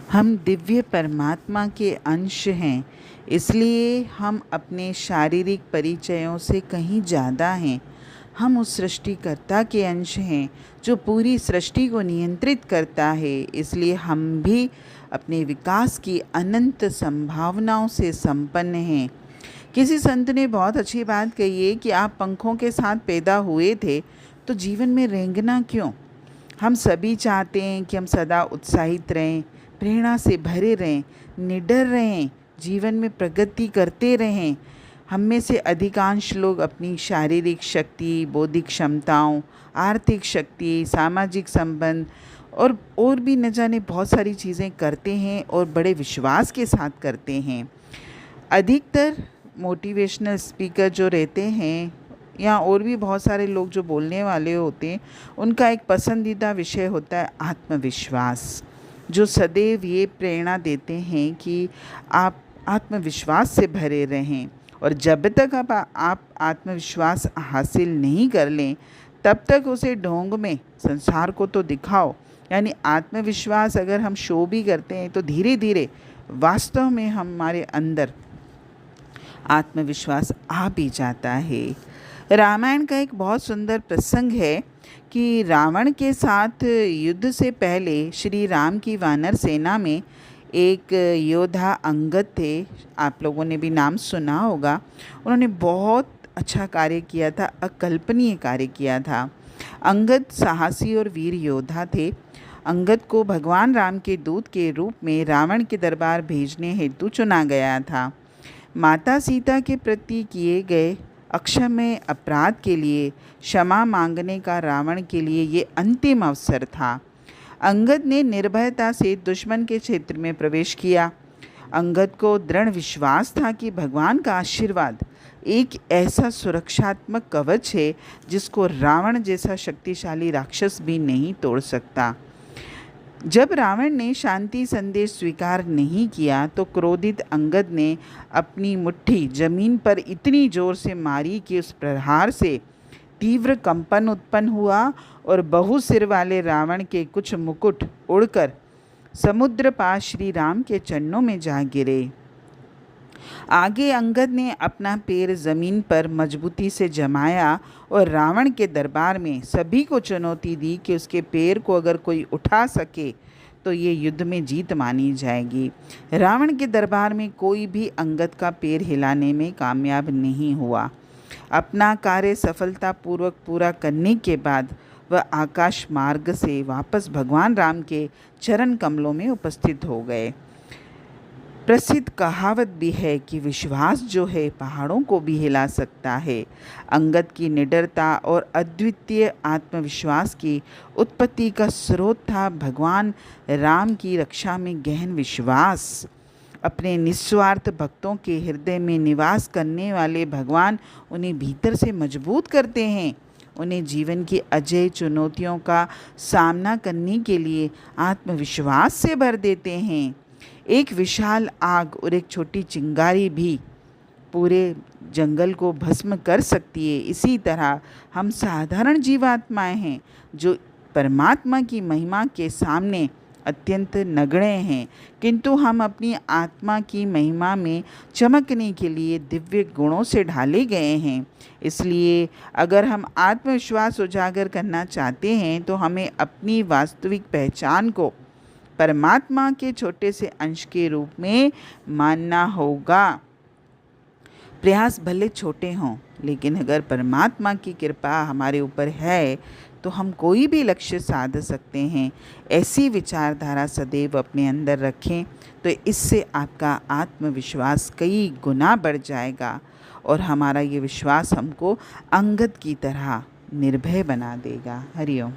हम दिव्य परमात्मा के अंश हैं, इसलिए हम अपने शारीरिक परिचयों से कहीं ज़्यादा हैं। हम उस सृष्टिकर्ता के अंश हैं जो पूरी सृष्टि को नियंत्रित करता है, इसलिए हम भी अपने विकास की अनंत संभावनाओं से संपन्न हैं। किसी संत ने बहुत अच्छी बात कही है कि आप पंखों के साथ पैदा हुए थे तो जीवन में रेंगना क्यों। हम सभी चाहते हैं कि हम सदा उत्साहित रहें, प्रेरणा से भरे रहें, निडर रहें, जीवन में प्रगति करते रहें। हम में से अधिकांश लोग अपनी शारीरिक शक्ति, बौद्धिक क्षमताओं, आर्थिक शक्ति, सामाजिक संबंध और भी न जाने बहुत सारी चीज़ें करते हैं और बड़े विश्वास के साथ करते हैं। अधिकतर मोटिवेशनल स्पीकर जो रहते हैं या और भी बहुत सारे लोग जो बोलने वाले होते हैं, उनका एक पसंदीदा विषय होता है आत्मविश्वास, जो सदैव ये प्रेरणा देते हैं कि आप आत्मविश्वास से भरे रहें और जब तक आप आत्मविश्वास हासिल नहीं कर लें तब तक उसे ढोंग में संसार को तो दिखाओ। यानी आत्मविश्वास अगर हम शो भी करते हैं तो धीरे धीरे वास्तव में हमारे अंदर आत्मविश्वास आ भी जाता है। रामायण का एक बहुत सुंदर प्रसंग है कि रावण के साथ युद्ध से पहले श्री राम की वानर सेना में एक योद्धा अंगद थे। आप लोगों ने भी नाम सुना होगा। उन्होंने बहुत अच्छा कार्य किया था, अकल्पनीय कार्य किया था। अंगद साहसी और वीर योद्धा थे। अंगद को भगवान राम के दूत के रूप में रावण के दरबार भेजने हेतु चुना गया था। माता सीता के प्रति किए गए अक्षम्य अपराध के लिए क्षमा मांगने का रावण के लिए ये अंतिम अवसर था। अंगद ने निर्भयता से दुश्मन के क्षेत्र में प्रवेश किया। अंगद को दृढ़ विश्वास था कि भगवान का आशीर्वाद एक ऐसा सुरक्षात्मक कवच है जिसको रावण जैसा शक्तिशाली राक्षस भी नहीं तोड़ सकता। जब रावण ने शांति संदेश स्वीकार नहीं किया तो क्रोधित अंगद ने अपनी मुट्ठी जमीन पर इतनी जोर से मारी कि उस प्रहार से तीव्र कंपन उत्पन्न हुआ और बहुसिर वाले रावण के कुछ मुकुट उड़कर समुद्र पास श्री राम के चरणों में जा गिरे। आगे अंगद ने अपना पैर जमीन पर मजबूती से जमाया और रावण के दरबार में सभी को चुनौती दी कि उसके पैर को अगर कोई उठा सके तो ये युद्ध में जीत मानी जाएगी। रावण के दरबार में कोई भी अंगद का पैर हिलाने में कामयाब नहीं हुआ। अपना कार्य सफलतापूर्वक पूरा करने के बाद वह आकाश मार्ग से वापस भगवान राम के चरण कमलों में उपस्थित हो गए। प्रसिद्ध कहावत भी है कि विश्वास जो है पहाड़ों को भी हिला सकता है। अंगद की निडरता और अद्वितीय आत्मविश्वास की उत्पत्ति का स्रोत था भगवान राम की रक्षा में गहन विश्वास। अपने निस्वार्थ भक्तों के हृदय में निवास करने वाले भगवान उन्हें भीतर से मजबूत करते हैं, उन्हें जीवन की अजय चुनौतियों का सामना करने के लिए आत्मविश्वास से भर देते हैं। एक विशाल आग और एक छोटी चिंगारी भी पूरे जंगल को भस्म कर सकती है। इसी तरह हम साधारण जीवात्माएं हैं जो परमात्मा की महिमा के सामने अत्यंत नगण्य हैं, किंतु हम अपनी आत्मा की महिमा में चमकने के लिए दिव्य गुणों से ढाले गए हैं। इसलिए अगर हम आत्मविश्वास उजागर करना चाहते हैं तो हमें अपनी वास्तविक पहचान को परमात्मा के छोटे से अंश के रूप में मानना होगा। प्रयास भले छोटे हों, लेकिन अगर परमात्मा की कृपा हमारे ऊपर है तो हम कोई भी लक्ष्य साध सकते हैं। ऐसी विचारधारा सदैव अपने अंदर रखें तो इससे आपका आत्मविश्वास कई गुना बढ़ जाएगा और हमारा ये विश्वास हमको अंगद की तरह निर्भय बना देगा। हरि ओम।